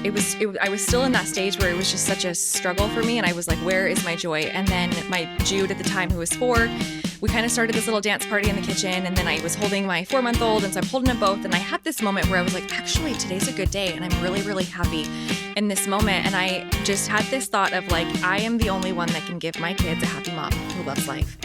I was still in that stage where it was just such a struggle for me. And I was like, where is my joy? And then my Jude at the time, who was 4, we kind of started this little dance party in the kitchen. And then I was holding my 4-month-old. And so I'm holding them both. And I had this moment where I was like, actually, today's a good day. And I'm really, really happy in this moment. And I just had this thought of like, I am the only one that can give my kids a happy mom who loves life.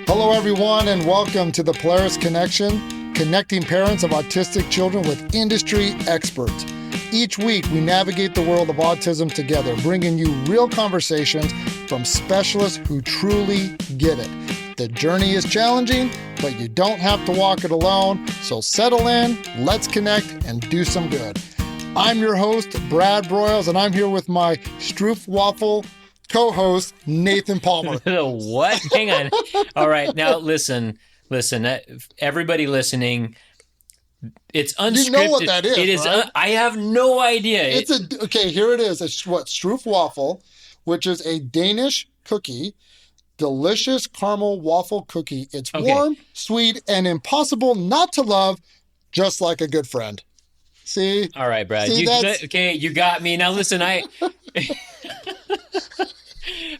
Hello, everyone, and welcome to the Polaris Connection, connecting parents of autistic children with industry experts. Each week, we navigate the world of autism together, bringing you real conversations from specialists who truly get it. The journey is challenging, but you don't have to walk it alone. So settle in, let's connect, and do some good. I'm your host, Brad Broyles, and I'm here with my Stroopwafel co-host, Nathan Palmer. What? Hang on. All right. Now, listen, everybody listening, it's unscripted. You know what that is, It is. right? I have no idea. Okay, here it is. It's what? Stroopwafel, which is a Danish cookie, delicious caramel waffle cookie. It's warm, sweet, and impossible not to love, just like a good friend. See? All right, Brad. You got me. Now, listen,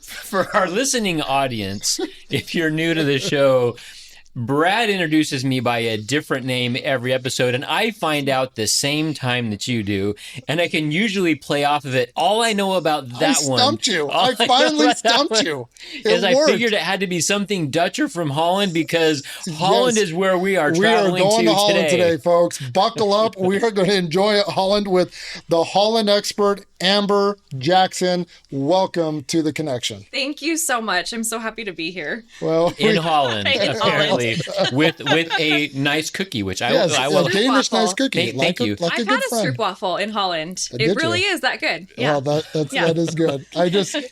for our listening audience, if you're new to the show, Brad introduces me by a different name every episode, and I find out the same time that you do, and I can usually play off of it. All I know about that one... I finally stumped you. I figured it had to be something Dutcher from Holland, because Holland is where we are traveling to today. We are going to Holland today, folks. Buckle up. We are going to enjoy Holland with the Holland expert, Amber Jackson. Welcome to the connection. Thank you so much. I'm so happy to be here. Well, in Holland, apparently, with a nice cookie, which I will. A Danish nice cookie. Thank you. I've had a stroopwafel in Holland. It really is that good. Yeah. Well, that is good.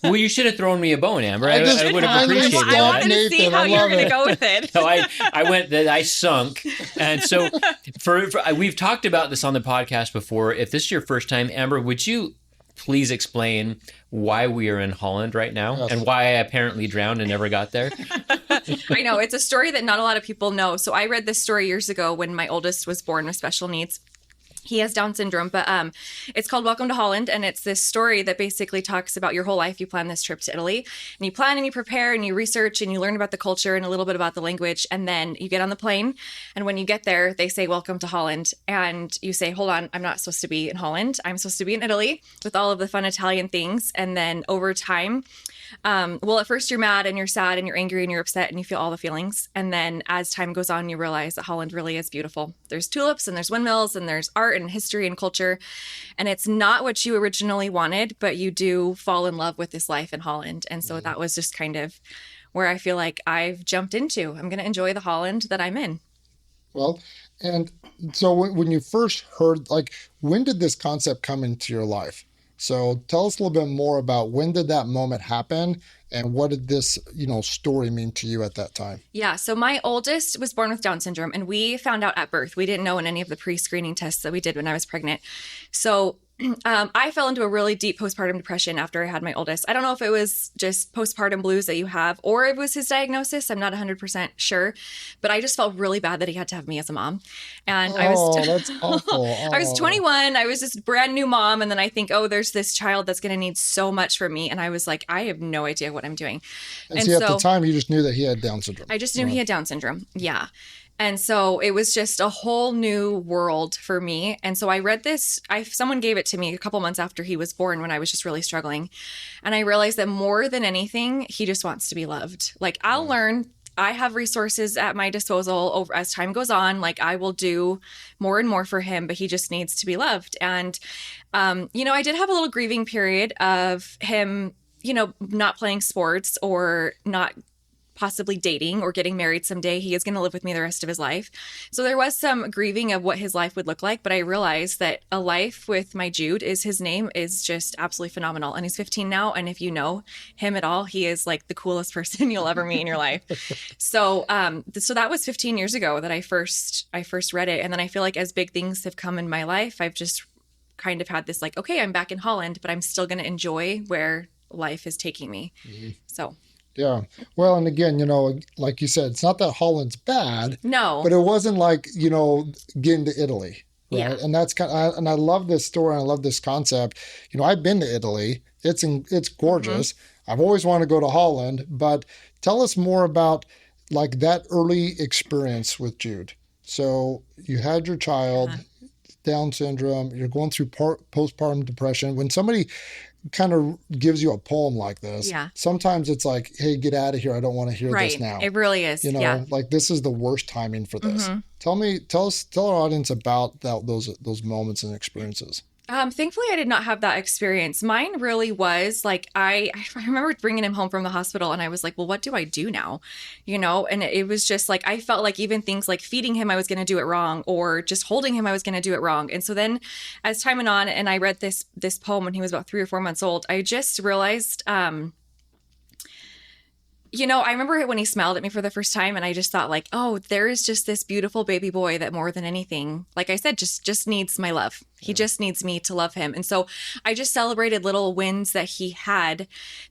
Well, you should have thrown me a bone, Amber. I would have appreciated that. I wanted to see how you were going to go with it. So I sunk. And so we've talked about this on the podcast before. If this is your first time, Amber, would you please explain why we are in Holland right now and why I apparently drowned and never got there? I know. It's a story that not a lot of people know. So I read this story years ago when my oldest was born with special needs. He has Down syndrome, but it's called Welcome to Holland, and it's this story that basically talks about your whole life. You plan this trip to Italy, and you plan and you prepare and you research and you learn about the culture and a little bit about the language, and then you get on the plane, and when you get there, they say, welcome to Holland, and you say, hold on, I'm not supposed to be in Holland. I'm supposed to be in Italy with all of the fun Italian things, and then over time, at first you're mad and you're sad and you're angry and you're upset and you feel all the feelings. And then as time goes on, you realize that Holland really is beautiful. There's tulips and there's windmills and there's art and history and culture. And it's not what you originally wanted, but you do fall in love with this life in Holland. And so that was just kind of where I feel like I've jumped into. I'm going to enjoy the Holland that I'm in. Well, and so when you first heard, when did this concept come into your life? So tell us a little bit more about when did that moment happen and what did this, story mean to you at that time? Yeah. So my oldest was born with Down syndrome and we found out at birth. We didn't know in any of the pre-screening tests that we did when I was pregnant. So I fell into a really deep postpartum depression after I had my oldest. I don't know if it was just postpartum blues that you have or it was his diagnosis. I'm not 100% sure, but I just felt really bad that he had to have me as a mom. And that's awful. I was 21. I was this brand new mom. And then I think, there's this child that's going to need so much from me. And I was like, I have no idea what I'm doing. And so at the time, you just knew that he had Down syndrome. I just knew he had Down syndrome. Yeah. And so it was just a whole new world for me. And so I read this, someone gave it to me a couple months after he was born when I was just really struggling. And I realized that more than anything, he just wants to be loved. I'll learn. I have resources at my disposal as time goes on. I will do more and more for him, but he just needs to be loved. And, I did have a little grieving period of him, not playing sports or not possibly dating or getting married someday. He is going to live with me the rest of his life. So there was some grieving of what his life would look like. But I realized that a life with my Jude his name is just absolutely phenomenal. And he's 15 now. And if you know him at all, he is the coolest person you'll ever meet in your life. So that was 15 years ago that I first read it. And then I feel like as big things have come in my life, I've just kind of had this okay, I'm back in Holland, but I'm still going to enjoy where life is taking me. Mm-hmm. So Yeah. Well, and again, like you said, it's not that Holland's bad. No. But it wasn't getting to Italy. right? Yeah. And that's and I love this story. And I love this concept. I've been to Italy. It's gorgeous. I've always wanted to go to Holland, but tell us more about like that early experience with Jude. So you had your child, Down syndrome, you're going through postpartum depression. When somebody kind of gives you a poem like this, sometimes it's like, hey, get out of here. I don't want to hear this now. It really is. Like this is the worst timing for this. Tell our audience about those moments and experiences. Thankfully, I did not have that experience. Mine really was like, I remember bringing him home from the hospital and I was like, well, what do I do now? And it was just like, I felt like even things like feeding him, I was going to do it wrong, or just holding him, I was going to do it wrong. And so then as time went on and I read this poem when he was about 3 or 4 months old, I just realized, I remember when he smiled at me for the first time and I just thought like, oh, there is just this beautiful baby boy that more than anything, like I said, just needs my love. He just needs me to love him. And so I just celebrated little wins that he had.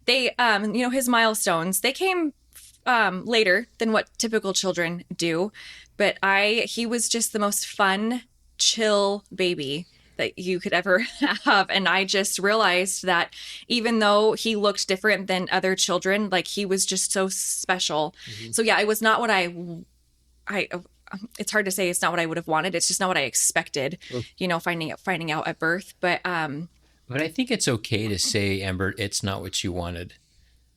They, his milestones, they came later than what typical children do. But he was just the most fun, chill baby that you could ever have. And I just realized that even though he looked different than other children, like he was just so special. So yeah, it was not what I it's hard to say it's not what I would have wanted. It's just not what I expected, finding out at birth. But I think it's okay to say, Amber, it's not what you wanted.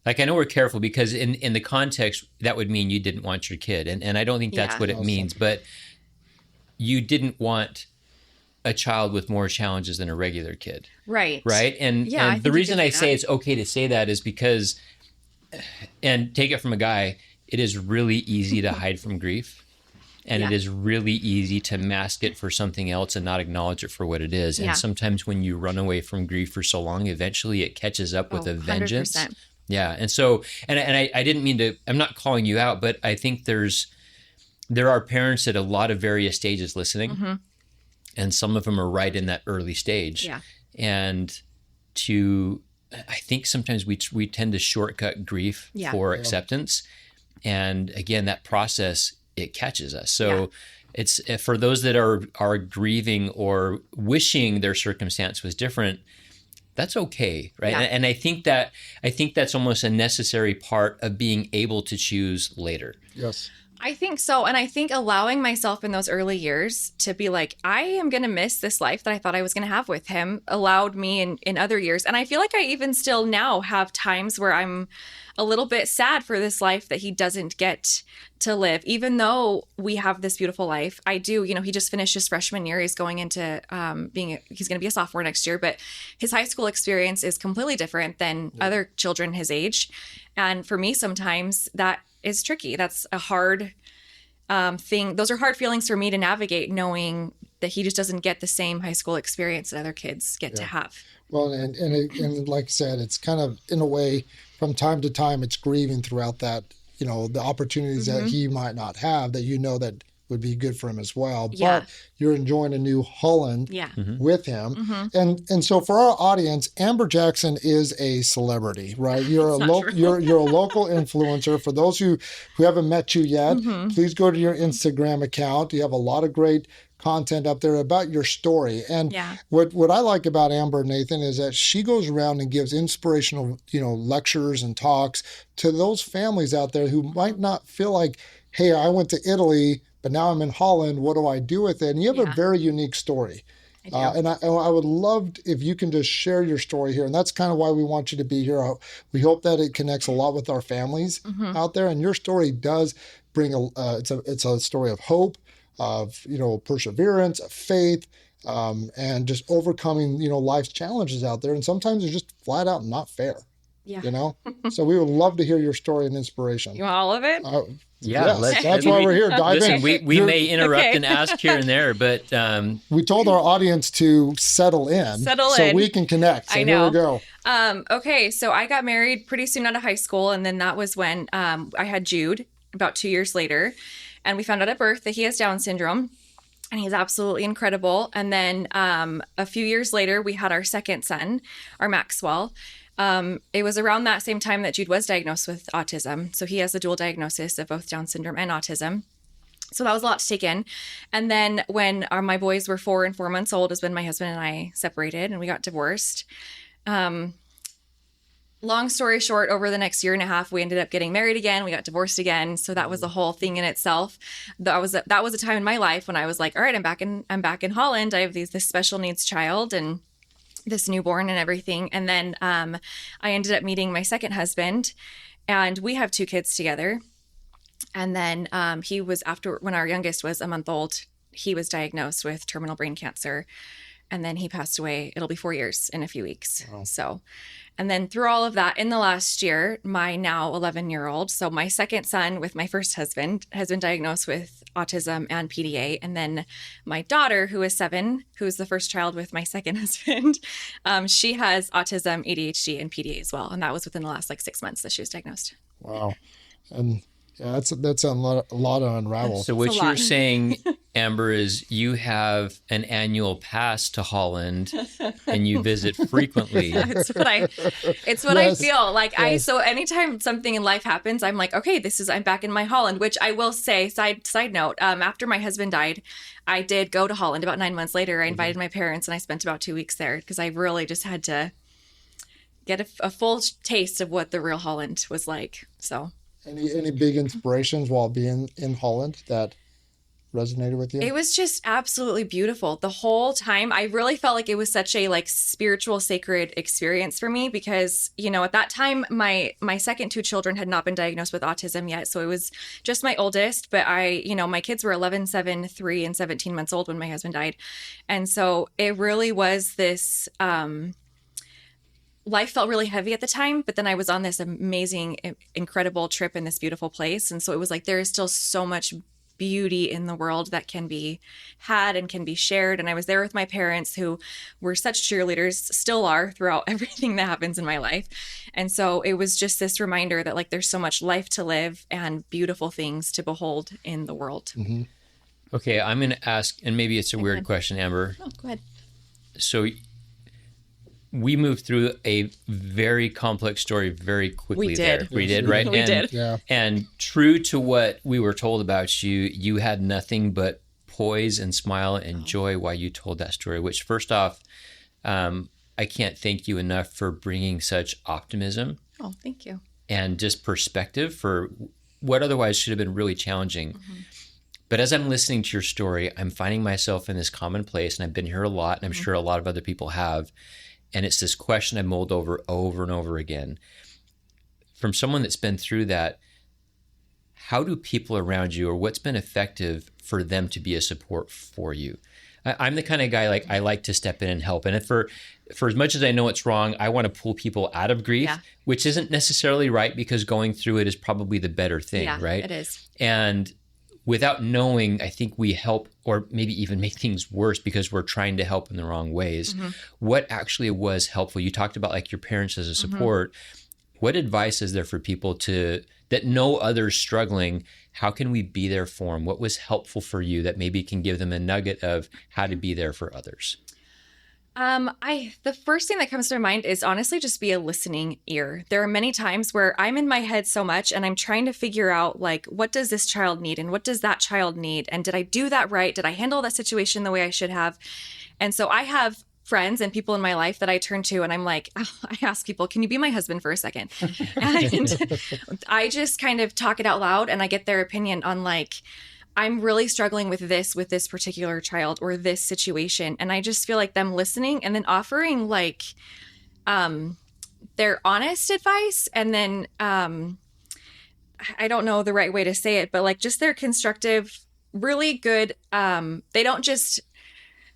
Like, I know we're careful because in the context, that would mean you didn't want your kid. And I don't think that's what it means, but you didn't want a child with more challenges than a regular kid. Right. Right. And the reason I say it's okay to say that is because, and take it from a guy, it is really easy to hide from grief. And it is really easy to mask it for something else and not acknowledge it for what it is. And sometimes when you run away from grief for so long, eventually it catches up with a vengeance. 100%. Yeah. And so, and I didn't mean to, I'm not calling you out, but I think there are parents at a lot of various stages listening. And some of them are right in that early stage. Yeah. And I think sometimes we tend to shortcut grief for acceptance. And again, that process, it catches us. So it's for those that are grieving or wishing their circumstance was different, that's okay, right? Yeah. And I think that's almost a necessary part of being able to choose later. Yes. I think so. And I think allowing myself in those early years to be like, I am going to miss this life that I thought I was going to have with him allowed me in other years. And I feel like I even still now have times where I'm a little bit sad for this life that he doesn't get to live, even though we have this beautiful life. I do, he just finished his freshman year. He's going into he's going to be a sophomore next year, but his high school experience is completely different than other children his age. And for me, sometimes that is tricky. That's a hard thing. Those are hard feelings for me to navigate, knowing that he just doesn't get the same high school experience that other kids get to have. Well, and like I said, it's kind of, in a way, from time to time, it's grieving throughout that, the opportunities that he might not have that that would be good for him as well. Yeah. But you're enjoying a new Holland with him. And so for our audience, Amber Jackson is a celebrity, right? You're you're a local influencer. For those who haven't met you yet, please go to your Instagram account. You have a lot of great content up there about your story. And what I like about Amber, Nathan, is that she goes around and gives inspirational, lectures and talks to those families out there who might not feel like, hey, I went to Italy, but now I'm in Holland. What do I do with it? And you have a very unique story. And I would love if you can just share your story here. And that's kind of why we want you to be here. We hope that it connects a lot with our families out there. And your story does bring it's a story of hope, of perseverance, of faith, and just overcoming life's challenges out there. And sometimes they're just flat out not fair. Yeah. So we would love to hear your story and inspiration. You want all of it? Yes, that's why we're here. Dive in. We may interrupt and ask here and there, but we told our audience to settle in so we can connect. So here we go. Okay, so I got married pretty soon out of high school, and then that was when I had Jude about 2 years later, and we found out at birth that he has Down syndrome. And he's absolutely incredible. And then a few years later, we had our second son, our Maxwell. It was around that same time that Jude was diagnosed with autism. So he has a dual diagnosis of both Down syndrome and autism. So that was a lot to take in. And then when my boys were 4 and 4 months old is when my husband and I separated and we got divorced. Long story short, over the next year and a half, we ended up getting married again. We got divorced again. So that was a whole thing in itself. That was a time in my life when I was like, all right, I'm back in Holland. I have this special needs child and this newborn and everything. And then I ended up meeting my second husband, and we have 2 kids together. And then he was when our youngest was a month old, he was diagnosed with terminal brain cancer. And then he passed away. It'll be 4 years in a few weeks. Wow. So, and then through all of that in the last year, my now 11-year-old, so my second son with my first husband, has been diagnosed with autism and PDA. And then my daughter, who is 7, who's the first child with my second husband, she has autism, ADHD, and PDA as well. And that was within the last 6 months that she was diagnosed. Wow. And yeah, that's a lot to unravel. So what you're saying, Amber, is you have an annual pass to Holland and you visit frequently. It's what I feel like. Yes. So anytime something in life happens, I'm like, okay, I'm back in my Holland, which I will say, side note, after my husband died, I did go to Holland about 9 months later. I invited my parents and I spent about 2 weeks there because I really just had to get a full taste of what the real Holland was like. So. Any big inspirations while being in Holland that resonated with you? It was just absolutely beautiful. The whole time, I really felt like it was such a spiritual, sacred experience for me because, at that time, my second 2 children had not been diagnosed with autism yet. So it was just my oldest, but my kids were 11, 7, 3, and 17 months old when my husband died. And so it really was this, life felt really heavy at the time, but then I was on this amazing, incredible trip in this beautiful place. And so it was like, there is still so much beauty in the world that can be had and can be shared. And I was there with my parents who were such cheerleaders, still are throughout everything that happens in my life. And so it was just this reminder that there's so much life to live and beautiful things to behold in the world. Mm-hmm. Okay, I'm going to ask, and maybe it's a weird question, Amber. Oh, go ahead. So we moved through a very complex story very quickly. We did. We did, right? We did. Yeah. And true to what we were told about you, you had nothing but poise and smile and joy while you told that story, which first off, I can't thank you enough for bringing such optimism. Oh, thank you. And just perspective for what otherwise should have been really challenging. Mm-hmm. But as I'm listening to your story, I'm finding myself in this common place, and I've been here a lot, and I'm sure a lot of other people have. And it's this question I mulled over and over again. From someone that's been through that, how do people around you, or what's been effective for them to be a support for you? I'm the kind of guy, I like to step in and help. And for as much as I know it's wrong, I want to pull people out of grief, which isn't necessarily right because going through it is probably the better thing, right? It is. And without knowing, I think we help or maybe even make things worse because we're trying to help in the wrong ways. Mm-hmm. What actually was helpful? You talked about your parents as a support. Mm-hmm. What advice is there for people that know others struggling? How can we be there for them? What was helpful for you that maybe can give them a nugget of how to be there for others? The first thing that comes to my mind is honestly just be a listening ear. There are many times where I'm in my head so much and I'm trying to figure out what does this child need and what does that child need? And did I do that right? Did I handle that situation the way I should have? And so I have friends and people in my life that I turn to and I ask people, can you be my husband for a second? And I just kind of talk it out loud and I get their opinion on I'm really struggling with this particular child or this situation. And I just feel like them listening and then offering their honest advice. And then, I don't know the right way to say it, but just their constructive, really good. They don't just,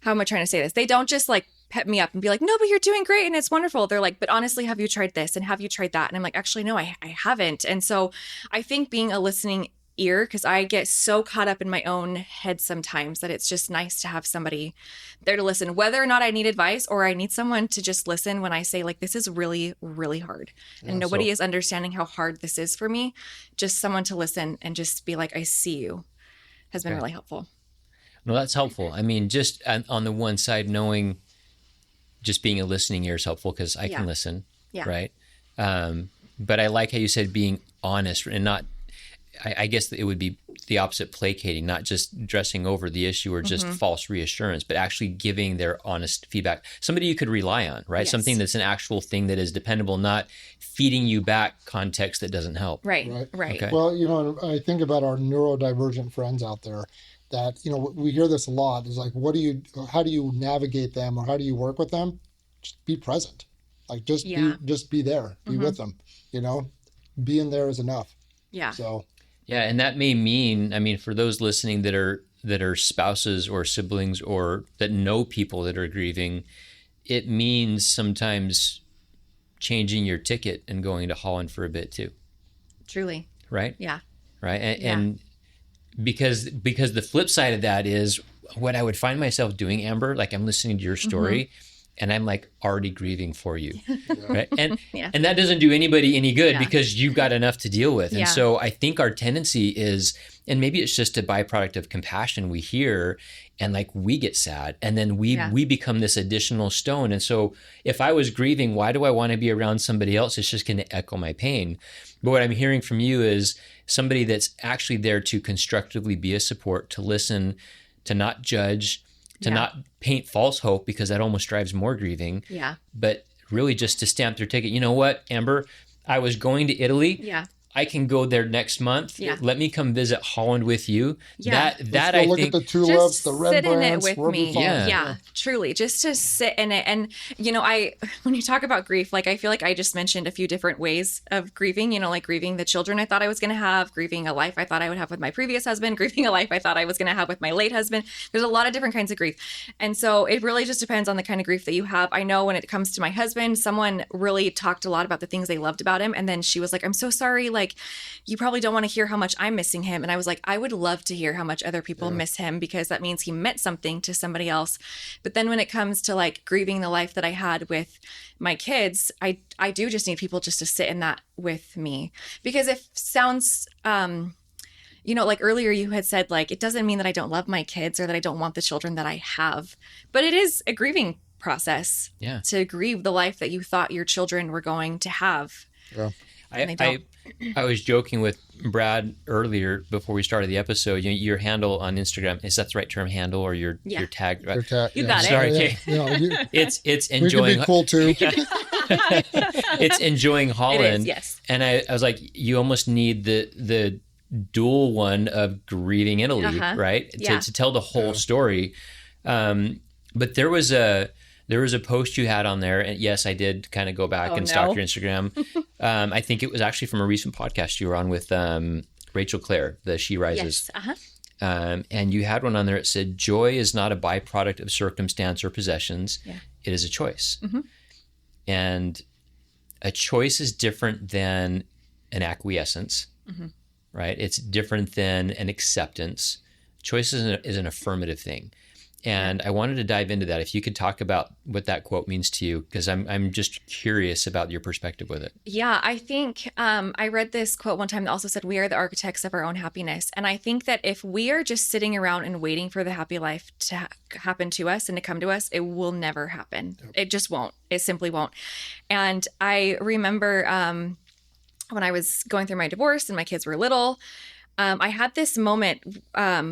how am I trying to say this? They don't just pep me up and be like, no, but you're doing great. And it's wonderful. They're like, but honestly, have you tried this? And have you tried that? And I'm like, actually, no, I haven't. And so I think being a listening ear, because I get so caught up in my own head sometimes that it's just nice to have somebody there to listen, whether or not I need advice or I need someone to just listen when I say this is really, really hard. And nobody is understanding how hard this is for me. Just someone to listen and just be like, I see you has been really helpful. No, that's helpful. I mean, just on the one side, knowing just being a listening ear is helpful because I can listen, right? But I like how you said being honest and not, I guess it would be the opposite, placating, not just dressing over the issue or just false reassurance, but actually giving their honest feedback. Somebody you could rely on, right? Yes. Something that's an actual thing that is dependable, not feeding you back context that doesn't help. Right. Okay. Well, I think about our neurodivergent friends out there that, we hear this a lot. It's like, how do you navigate them, or how do you work with them? Just be present. Like, just be there, be with them, being there is enough. Yeah. So. Yeah. And that may mean, for those listening that are spouses or siblings or that know people that are grieving, it means sometimes changing your ticket and going to Holland for a bit too. Truly. Right? Yeah. Right. And because the flip side of that is what I would find myself doing, Amber, like I'm listening to your story and I'm like already grieving for you. Right. And that doesn't do anybody any good because you've got enough to deal with. And so I think our tendency is, and maybe it's just a byproduct of compassion, we hear and like we get sad and then we become this additional stone. And so if I was grieving, why do I want to be around somebody else? It's just going to echo my pain. But what I'm hearing from you is somebody that's actually there to constructively be a support, to listen, to not judge, to not paint false hope, because that almost drives more grieving. Yeah. But really just to stamp their ticket. You know what, Amber? I was going to Italy. Yeah. I can go there next month. Yeah. Let me come visit Holland with you. Yeah. That I think. Look at the tulips, the Rembrandts. Sit in it with me. Yeah, truly. Just to sit in it. And, when you talk about grief, like I feel like I just mentioned a few different ways of grieving, like grieving the children I thought I was going to have, grieving a life I thought I would have with my previous husband, grieving a life I thought I was going to have with my late husband. There's a lot of different kinds of grief. And so it really just depends on the kind of grief that you have. I know when it comes to my husband, someone really talked a lot about the things they loved about him. And then she was like, I'm so sorry. Like, you probably don't want to hear how much I'm missing him. And I was like, I would love to hear how much other people miss him, because that means he meant something to somebody else. But then when it comes to like grieving the life that I had with my kids, I do just need people just to sit in that with me. Because if sounds, like earlier you had said, like, it doesn't mean that I don't love my kids or that I don't want the children that I have, but it is a grieving process to grieve the life that you thought your children were going to have. Yeah. I was joking with Brad earlier before we started the episode. Your handle on Instagram, is that the right term, handle, or your tag? You got it. Sorry, okay. It's enjoying. We can be cool too. It's enjoying Holland. It is, yes. And I was like, you almost need the dual one of grieving Italy, right? To tell the whole story. But there was a post you had on there, and yes, I did kind of go back and stalk your Instagram. I think it was actually from a recent podcast you were on with Rachel Clare, the She Rises. Yes. And you had one on there that said, joy is not a byproduct of circumstance or possessions. Yeah. It is a choice. Mm-hmm. And a choice is different than an acquiescence, right? It's different than an acceptance. Choice is an affirmative thing. And I wanted to dive into that. If you could talk about what that quote means to you, because I'm just curious about your perspective with it. Yeah, I think I read this quote one time that also said, we are the architects of our own happiness. And I think that if we are just sitting around and waiting for the happy life to happen to us and to come to us, it will never happen. Yep. It just won't. It simply won't. And I remember when I was going through my divorce and my kids were little, I had this moment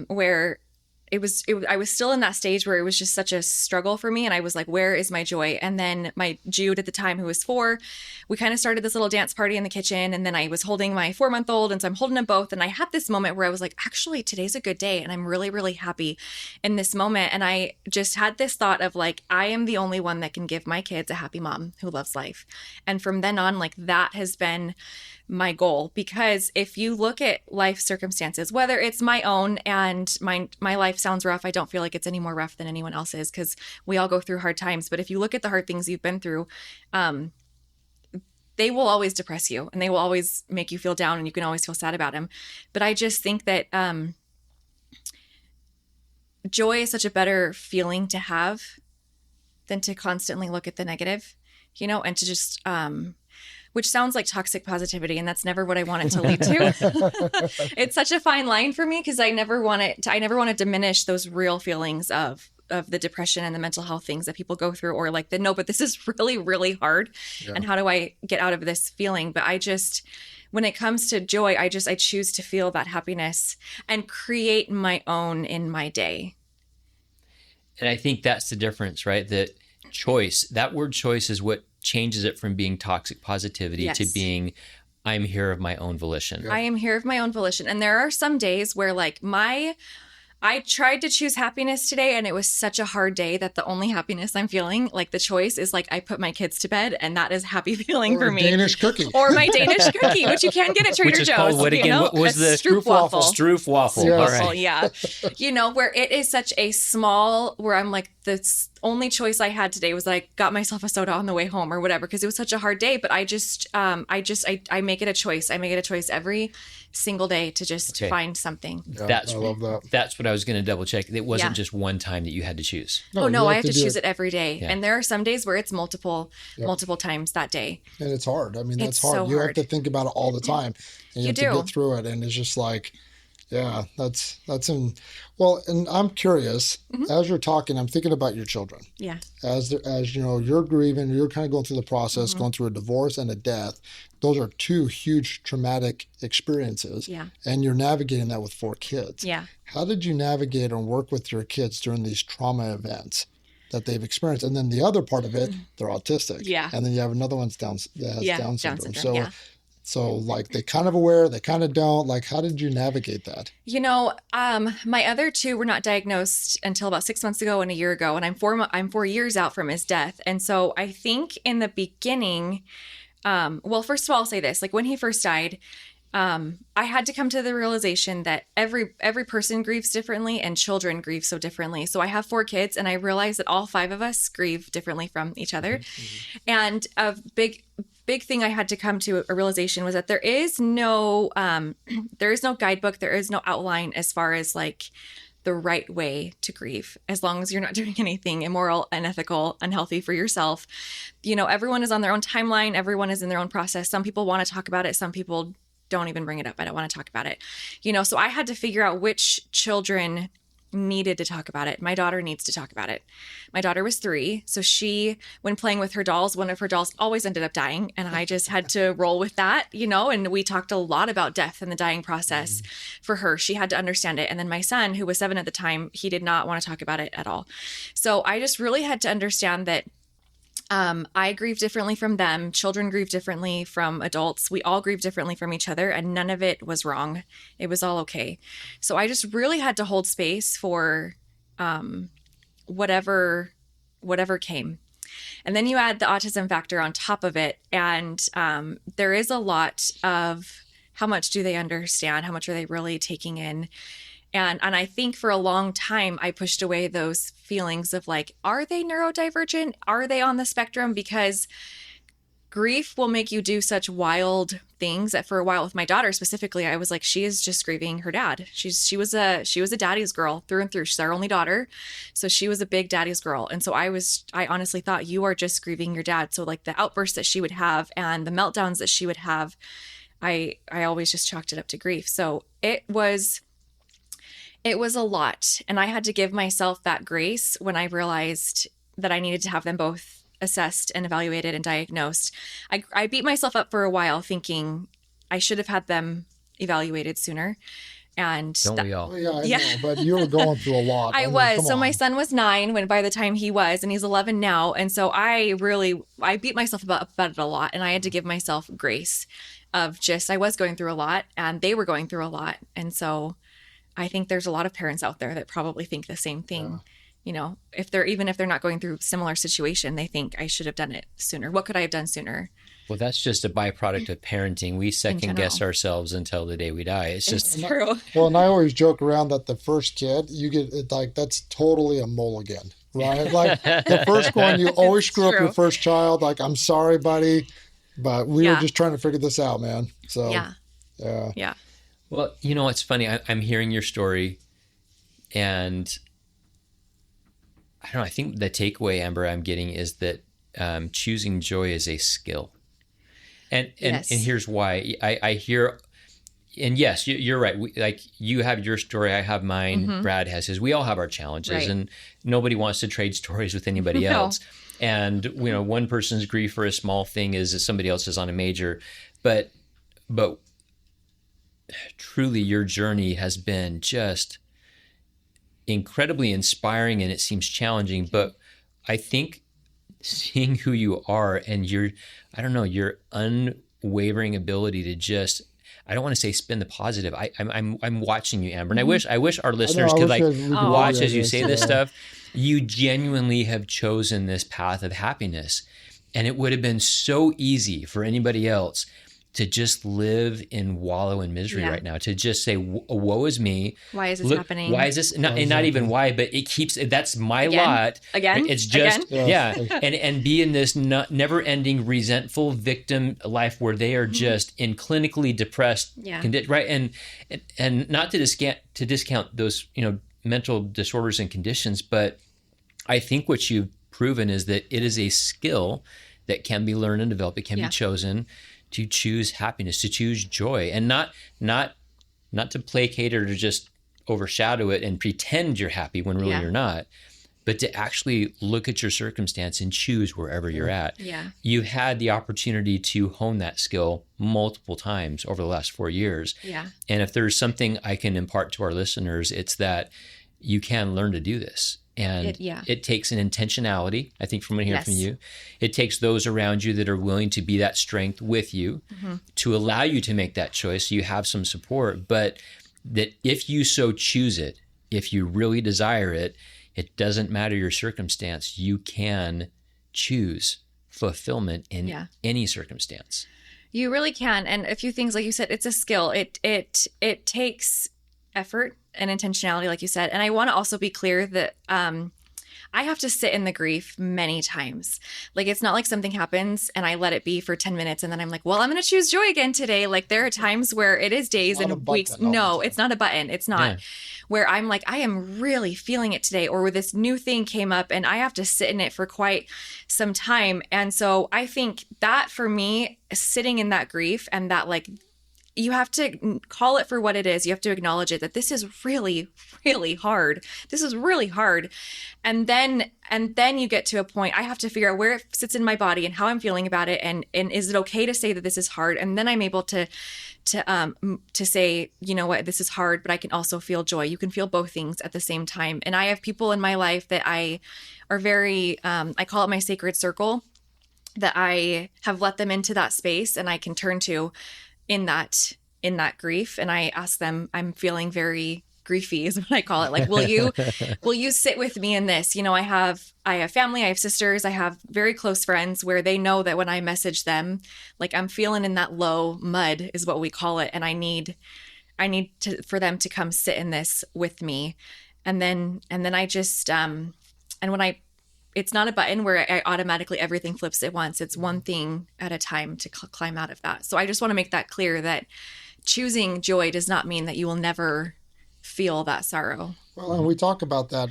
where I was still in that stage where it was just such a struggle for me. And I was like, where is my joy? And then my Jude at the time, who was 4, we kind of started this little dance party in the kitchen. And then I was holding my 4-month-old. And so I'm holding them both. And I had this moment where I was like, actually, today's a good day. And I'm really, really happy in this moment. And I just had this thought of like, I am the only one that can give my kids a happy mom who loves life. And from then on, like, that has been my goal. Because if you look at life circumstances, whether it's my own, and my life sounds rough, I don't feel like it's any more rough than anyone else's, because we all go through hard times. But if you look at the hard things you've been through, they will always depress you, and they will always make you feel down, and you can always feel sad about them. But I just think that joy is such a better feeling to have than to constantly look at the negative, and to just which sounds like toxic positivity, and that's never what I want it to lead to. It's such a fine line for me, because I never want to diminish those real feelings of the depression and the mental health things that people go through, or like but this is really, really hard. Yeah. And how do I get out of this feeling? But when it comes to joy, I choose to feel that happiness and create my own in my day. And I think that's the difference, right? That choice, that word choice is what changes it from being toxic positivity to being, I'm here of my own volition. I am here of my own volition. And there are some days where like I tried to choose happiness today and it was such a hard day that the only happiness I'm feeling, like the choice is like I put my kids to bed and that is happy feeling or for me. Danish cookie. Or my Danish cookie, which you can get at Trader Which is Joe's. called what again? What was the stroopwafel? Stroopwafel. Yes. All right. Yeah. Where it is such a small, where I'm like, the only choice I had today was that I got myself a soda on the way home or whatever, because it was such a hard day. But I make it a choice. I make it a choice every single day to just find something. Yeah, I love that. That's what I was going to double check. It wasn't just one time that you had to choose. No, I have to choose it every day. Yeah. And there are some days where it's multiple times that day. And it's hard. I mean, that's it's hard. So you hard. have to think about it all the time. And you have to get through it. And it's just like, yeah, that's well, and I'm curious, as you're talking, I'm thinking about your children. Yeah. As you know, you're grieving, you're kind of going through the process, going through a divorce and a death. Those are two huge traumatic experiences. Yeah. And you're navigating that with 4 kids. Yeah. How did you navigate and work with your kids during these trauma events that they've experienced? And then the other part of it, they're autistic. Yeah. And then you have another one that has Down syndrome. So like they kind of aware, they kind of don't. Like, how did you navigate that? My other 2 were not diagnosed until about 6 months ago and a year ago, and I'm 4 years out from his death. And so I think in the beginning, well, first of all, I'll say this: like when he first died, I had to come to the realization that every person grieves differently and children grieve so differently. So I have 4 kids, and I realized that all 5 of us grieve differently from each other. Mm-hmm. And a big thing I had to come to a realization was that there is no guidebook, there is no outline as far as like the right way to grieve, as long as you're not doing anything immoral, unethical, unhealthy for yourself. Everyone is on their own timeline, everyone is in their own process. Some people want to talk about it, some people don't even bring it up. I don't want to talk about it. So I had to figure out which children needed to talk about it. My daughter needs to talk about it. My daughter was 3. So she, when playing with her dolls, one of her dolls always ended up dying. And I just had to roll with that, and we talked a lot about death and the dying process for her. She had to understand it. And then my son, who was 7 at the time, he did not want to talk about it at all. So I just really had to understand that I grieve differently from them. Children grieve differently from adults. We all grieve differently from each other, and none of it was wrong. It was all okay. So I just really had to hold space for whatever came. And then you add the autism factor on top of it, and there is a lot of how much do they understand? How much are they really taking in? And I think for a long time, I pushed away those feelings of like, are they neurodivergent? Are they on the spectrum? Because grief will make you do such wild things that for a while with my daughter specifically, I was like, she is just grieving her dad. She was a daddy's girl through and through. She's our only daughter. So she was a big daddy's girl. And so I honestly thought, you are just grieving your dad. So like the outbursts that she would have and the meltdowns that she would have, I always just chalked it up to grief. So it was a lot. And I had to give myself that grace when I realized that I needed to have them both assessed and evaluated and diagnosed. I beat myself up for a while thinking I should have had them evaluated sooner. And don't we all? Well, yeah, I know, but you were going through a lot. I was. So my son was 9 by the time he was, and he's 11 now. And so I beat myself about it a lot. And I had to give myself grace of just, I was going through a lot and they were going through a lot. And so I think there's a lot of parents out there that probably think the same thing. Yeah. If they're not going through similar situation, they think I should have done it sooner. What could I have done sooner? Well, that's just a byproduct of parenting. We second guess ourselves until the day we die. It's true. Well, and I always joke around that the first kid, you get it, like, that's totally a mulligan, right? Like the first one, you always screw up your first child. Like, I'm sorry, buddy, but we were just trying to figure this out, man. So, yeah. Well, it's funny. I'm hearing your story, and I don't know. I think the takeaway, Amber, I'm getting is that choosing joy is a skill, and here's why. I hear, and yes, you're right. Like you have your story, I have mine. Mm-hmm. Brad has his. We all have our challenges, and nobody wants to trade stories with anybody else. And one person's grief for a small thing is somebody else is on a major, but but truly your journey has been just incredibly inspiring, and it seems challenging, but I think seeing who you are and your unwavering ability to just, I don't want to say spin the positive. I'm watching you, Amber, and I wish our listeners could watch as you say this stuff. You genuinely have chosen this path of happiness, and it would have been so easy for anybody else to just live in wallow in misery right now, to just say, woe is me. Why is this happening? Why is this? Not even why, but it keeps, that's my lot. Again? It's just, and be in this never ending resentful victim life where they are just in clinically depressed condition, right? And not to discount those, mental disorders and conditions, but I think what you've proven is that it is a skill that can be learned and developed. It can be chosen to choose happiness, to choose joy, and not to placate or to just overshadow it and pretend you're happy when really you're not, but to actually look at your circumstance and choose wherever you're at. Yeah. You've had the opportunity to hone that skill multiple times over the last 4 years. Yeah. And if there's something I can impart to our listeners, it's that you can learn to do this. And it takes an intentionality, I think, from what I hear from you. It takes those around you that are willing to be that strength with you to allow you to make that choice. You have some support, but that if you so choose it, if you really desire it, it doesn't matter your circumstance. You can choose fulfillment in any circumstance. You really can. And a few things, like you said, it's a skill. It takes effort and intentionality, like you said. And I want to also be clear that I have to sit in the grief many times. Like, it's not like something happens and I let it be for 10 minutes and then I'm like, well, I'm going to choose joy again today. Like, there are times where it is days and weeks. No, it's not a button. It's not. Yeah. Where I'm like, I am really feeling it today, or where this new thing came up and I have to sit in it for quite some time. And so I think that for me, sitting in that grief and that, like, you have to call it for what it is. You have to acknowledge it, that this is really, really hard. This is really hard. And then you get to a point, I have to figure out where it sits in my body and how I'm feeling about it. And is it okay to say that this is hard? And then I'm able to say, you know what, this is hard, but I can also feel joy. You can feel both things at the same time. And I have people in my life that I are very, I call it my sacred circle, that I have let them into that space and I can turn to in that grief. And I ask them, I'm feeling very griefy is what I call it. Like, will you sit with me in this? You know, I have family, I have sisters, I have very close friends where they know that when I message them, like, I'm feeling in that low mud is what we call it. And I need for them to come sit in this with me. And then I just, and when it's not a button where I automatically everything flips at once. It's one thing at a time to climb out of that. So I just want to make that clear, that choosing joy does not mean that you will never feel that sorrow. Well, and we talk about that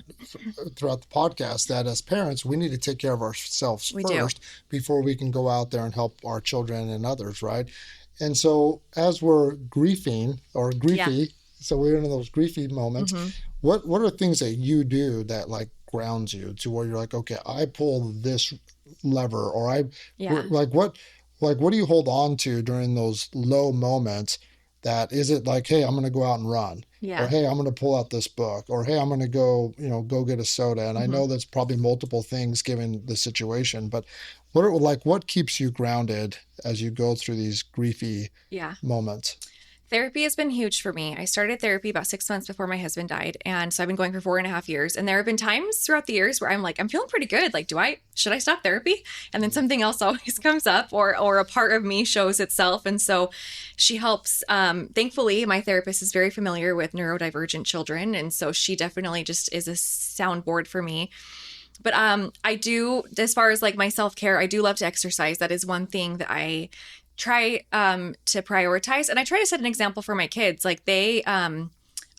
throughout the podcast, that as parents, we need to take care of ourselves first before we can go out there and help our children and others, right? And so as we're grieving or griefy, so we're in those griefy moments, what are things that you do that, like, grounds you to where you're like, okay, I pull this lever, or what do you hold on to during those low moments? That is it like, hey, I'm going to go out and run, or hey, I'm going to pull out this book, or hey, I'm going to go get a soda. And I know that's probably multiple things given the situation, but what keeps you grounded as you go through these griefy moments? Therapy has been huge for me. I started therapy about 6 months before my husband died. And so I've been going for 4.5 years. And there have been times throughout the years where I'm like, I'm feeling pretty good. Like, should I stop therapy? And then something else always comes up, or a part of me shows itself. And so she helps. Thankfully, my therapist is very familiar with neurodivergent children. And so she definitely just is a soundboard for me. But I do, as far as like my self-care, I do love to exercise. That is one thing that I try to prioritize. And I try to set an example for my kids. Like, they,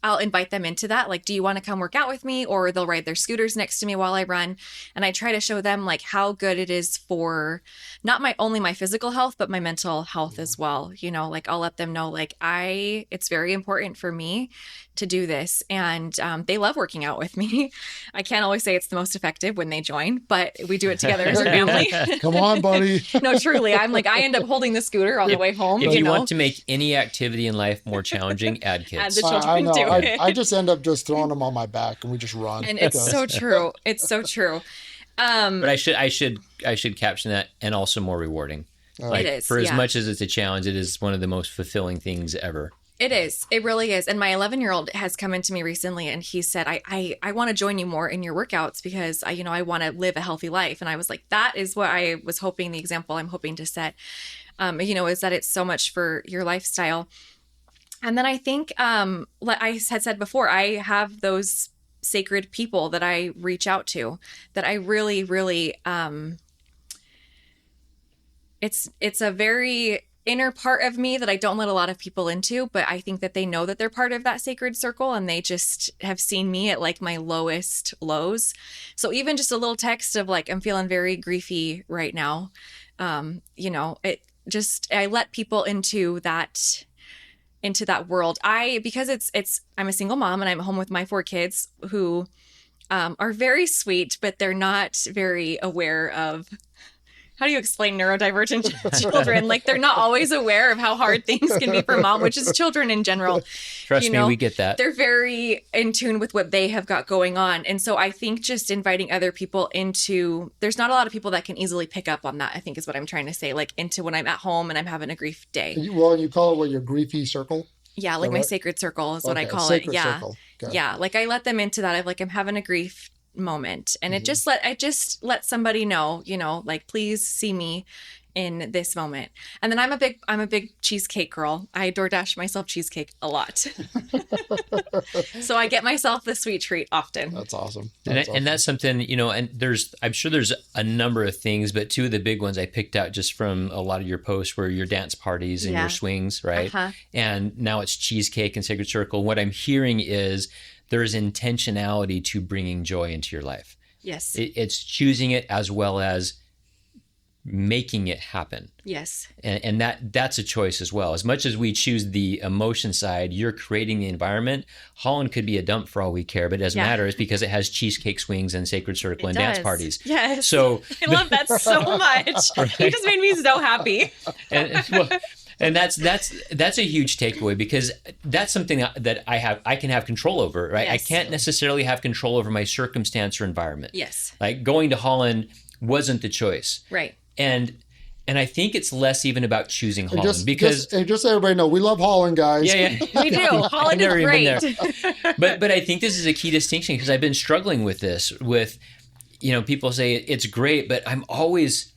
I'll invite them into that. Like, do you want to come work out with me? Or they'll ride their scooters next to me while I run. And I try to show them like how good it is for not only my physical health, but my mental health as well. You know, like I'll let them know like it's very important for me to do this. And they love working out with me. I can't always say it's the most effective when they join, but we do it together as a family. Come on, buddy. No, truly. I'm like, I end up holding the scooter on the way home. If you want to make any activity in life more challenging, add kids. Add the children I know. to it. I just end up just throwing them on my back and we just run. And it's so true. It's so true. But I should caption that, and also more rewarding. Like, it is. For as much as it's a challenge, it is one of the most fulfilling things ever. It is. It really is. And my 11-year-old has come into me recently and he said, I want to join you more in your workouts because I want to live a healthy life. And I was like, that is what I was hoping, the example I'm hoping to set, is that it's so much for your lifestyle. And then I think, like I had said before, I have those sacred people that I reach out to that I really, really, it's a very inner part of me that I don't let a lot of people into, but I think that they know that they're part of that sacred circle and they just have seen me at like my lowest lows. So even just a little text of like, I'm feeling very griefy right now. I let people into that world. Because I'm a single mom and I'm home with my 4 kids who are very sweet, but they're not very aware of, how do you explain neurodivergent children? Like they're not always aware of how hard things can be for mom, which is children in general. Trust me, we get that. They're very in tune with what they have got going on. And so I think just inviting other people there's not a lot of people that can easily pick up on that, I think is what I'm trying to say, like into when I'm at home and I'm having a grief day. You call it your griefy circle? Yeah, like my sacred circle is what I call sacred it. Yeah. Circle. Okay. Yeah. Like I let them into that. I'm having a grief moment. And I just let somebody know, like, please see me in this moment. And then I'm a big cheesecake girl. I DoorDash myself cheesecake a lot. So I get myself the sweet treat often. That's awesome. And that's something, and I'm sure there's a number of things, but 2 of the big ones I picked out just from a lot of your posts were your dance parties and your swings, right? Uh-huh. And now it's cheesecake and sacred circle. What I'm hearing is there's intentionality to bringing joy into your life. Yes. It's choosing it as well as making it happen. Yes. And that's a choice as well. As much as we choose the emotion side, you're creating the environment. Holland could be a dump for all we care, but it doesn't matter. It's because it has cheesecake swings and sacred circle and dance parties. Yes. So I love that so much. You just made me so happy. And that's a huge takeaway because that's something that I can have control over, right? Yes. I can't necessarily have control over my circumstance or environment. Yes. Like going to Holland wasn't the choice. Right. And I think it's less even about choosing Holland because just so everybody know, we love Holland, guys. Yeah. We do. Holland is great. But I think this is a key distinction because I've been struggling with this people say it's great, but I'm always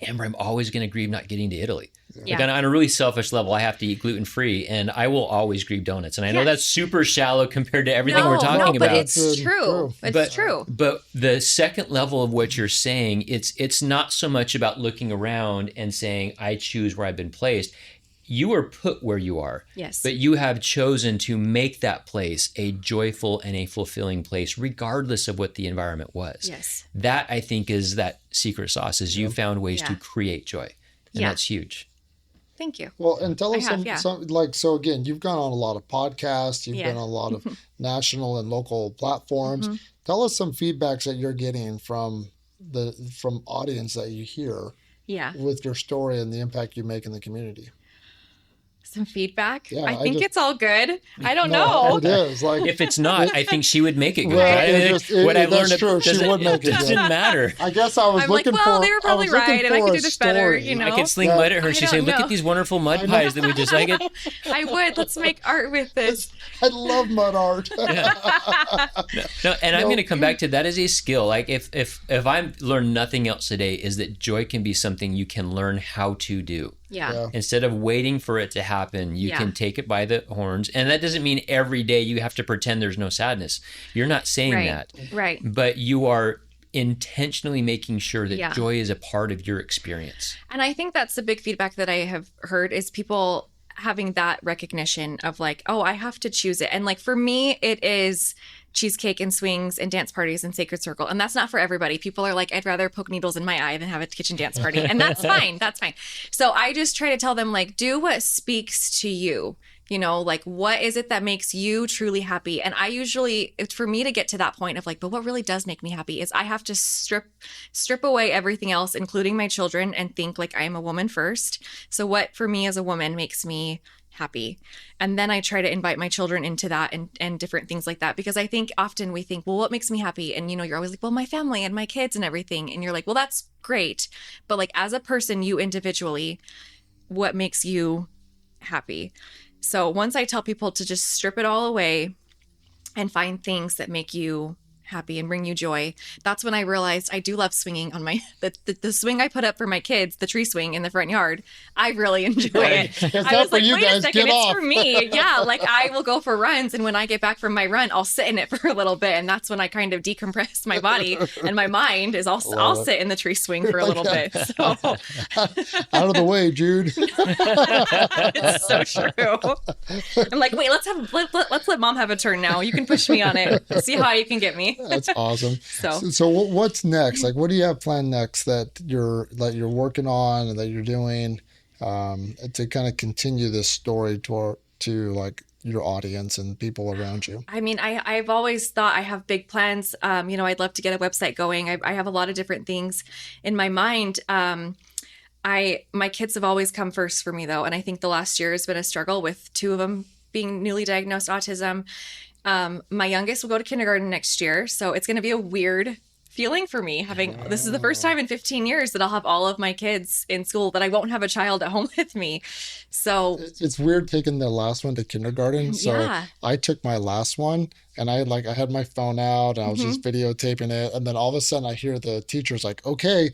going to grieve not getting to Italy. Yeah. Like on a really selfish level, I have to eat gluten-free and I will always grieve donuts. And I know that's super shallow compared to everything we're talking about. But it's true. It's true. But the second level of what you're saying, it's not so much about looking around and saying, I choose where I've been placed. You are put where you are. Yes. But you have chosen to make that place a joyful and a fulfilling place, regardless of what the environment was. Yes. That, I think, is that secret sauce, is you found ways to create joy. And that's huge. Thank you. Well, and tell us so again, you've gone on a lot of podcasts, you've been on a lot of national and local platforms. Mm-hmm. Tell us some feedbacks that you're getting from audience that you hear with your story and the impact you make in the community. Some feedback. Yeah, I think it's all good. I don't know. It is. Like, if it's not, I think she would make it good. Right? What I learned she would make it good. Doesn't matter. I guess I was looking for. They were probably right, and I could do this better. I could sling mud at her. She'd say, "Look at these wonderful mud pies that we just like it." I would. Let's make art with this. I love mud art. I'm going to come back to that as a skill. Like if I learned nothing else today, is that joy can be something you can learn how to do. Yeah. Instead of waiting for it to happen, you can take it by the horns. And that doesn't mean every day you have to pretend there's no sadness. You're not saying that. Right. But you are intentionally making sure that joy is a part of your experience. And I think that's the big feedback that I have heard is people having that recognition of like, oh, I have to choose it. And like for me, it is cheesecake and swings and dance parties and sacred circle. And that's not for everybody. People are like, I'd rather poke needles in my eye than have a kitchen dance party. And that's fine. That's fine. So I just try to tell them like, do what speaks to you. You know, like what is it that makes you truly happy? And I usually, for me to get to that point of like, but what really does make me happy is I have to strip away everything else, including my children, and think like I am a woman first. So what for me as a woman makes me happy? And then I try to invite my children into that and different things like that, because I think often we think, well, what makes me happy? And, you know, you're always like, well, my family and my kids and everything. And you're like, well, that's great. But like as a person, you individually, what makes you happy? So once I tell people to just strip it all away and find things that make you happy and bring you joy, that's when I realized I do love swinging on my the swing I put up for my kids, the tree swing in the front yard. I really enjoy it. It's I not was for like, you wait guys, a second, get it's off. for me. Yeah, like I will go for runs, and when I get back from my run, I'll sit in it for a little bit, and that's when I kind of decompress my body and my mind is I'll sit in the tree swing for a little bit. So Out of the way, Jude. it's so true. I'm like, wait, let's let mom have a turn now. You can push me on it. See how you can get me. That's awesome. So What's next? Like, what do you have planned next that you're working on and that you're doing to kind of continue this story to like your audience and people around you? I mean, I've always thought I have big plans. You know, I'd love to get a website going. I have a lot of different things in my mind. My kids have always come first for me though. And I think the last year has been a struggle with two of them being newly diagnosed autism. My youngest will go to kindergarten next year. So it's going to be a weird feeling for me this is the first time in 15 years that I'll have all of my kids in school, that I won't have a child at home with me. So it's weird taking the last one to kindergarten. So yeah. I took my last one and I had my phone out and I was just videotaping it. And then all of a sudden I hear the teacher's like, okay,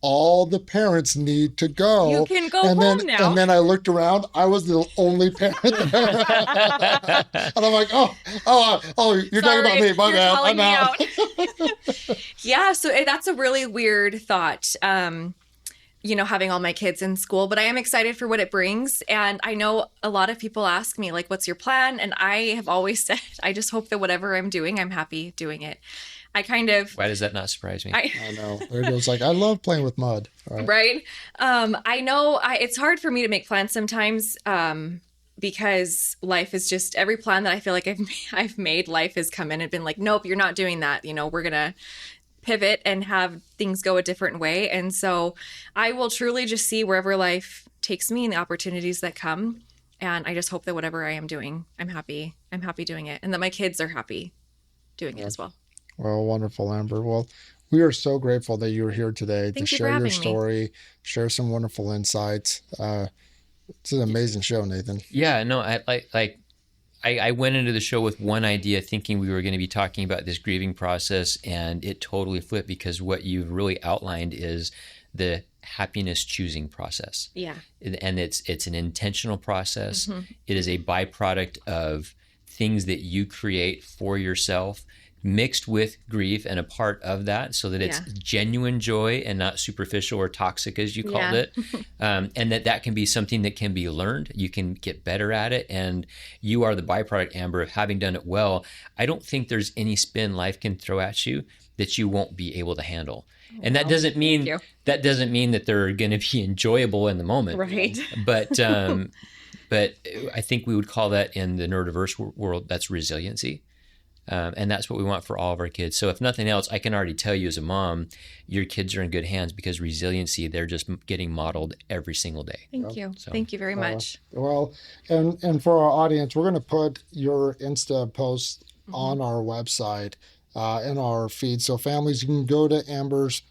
all the parents need to go. You can go and home then, now. And then I looked around. I was the only parent there. And I'm like, oh, you're talking about me. My bad. I'm out. Yeah, so that's a really weird thought, you know, having all my kids in school. But I am excited for what it brings. And I know a lot of people ask me, like, what's your plan? And I have always said, I just hope that whatever I'm doing, I'm happy doing it. Why does that not surprise me? I know. It was like, I love playing with mud. Right? I know it's hard for me to make plans sometimes because life is just, every plan that I feel like I've made, life has come in and been like, nope, you're not doing that. You know, we're going to pivot and have things go a different way. And so I will truly just see wherever life takes me and the opportunities that come. And I just hope that whatever I am doing, I'm happy doing it. And that my kids are happy doing it as well. Well, wonderful, Amber. Well, we are so grateful that you were here today to share your story, share some wonderful insights. It's an amazing show, Nathan. Yeah, no, I went into the show with one idea, thinking we were going to be talking about this grieving process, and it totally flipped, because what you've really outlined is the happiness choosing process. Yeah. And it's an intentional process. It is a byproduct of things that you create for yourself, mixed with grief and a part of that, so that it's genuine joy and not superficial or toxic, as you called it. And that can be something that can be learned. You can get better at it. And you are the byproduct, Amber, of having done it well. I don't think there's any spin life can throw at you that you won't be able to handle. And that doesn't mean that they're going to be enjoyable in the moment. Right. But I think we would call that, in the neurodiverse world, that's resiliency. And that's what we want for all of our kids. So if nothing else, I can already tell you as a mom, your kids are in good hands, because resiliency, they're just getting modeled every single day. Thank you. So, thank you very much. Well, and for our audience, we're going to put your Insta post on our website, in our feed. So families, you can go to Amber's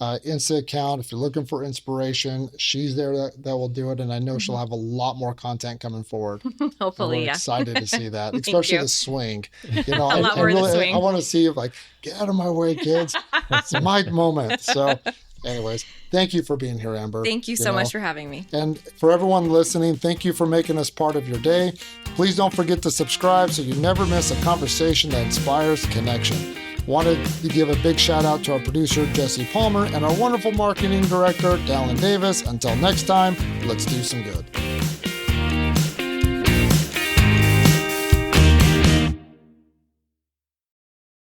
Insta account. If you're looking for inspiration, she's there that will do it. And I know she'll have a lot more content coming forward. Hopefully, we're excited to see that, especially the swing. You know, I want to see, like, get out of my way, kids. It's my moment. So anyways, thank you for being here, Amber. Thank you so much for having me. And for everyone listening, thank you for making us part of your day. Please don't forget to subscribe so you never miss a conversation that inspires connection. Wanted to give a big shout out to our producer, Jesse Palmer, and our wonderful marketing director, Dallin Davis. Until next time, let's do some good.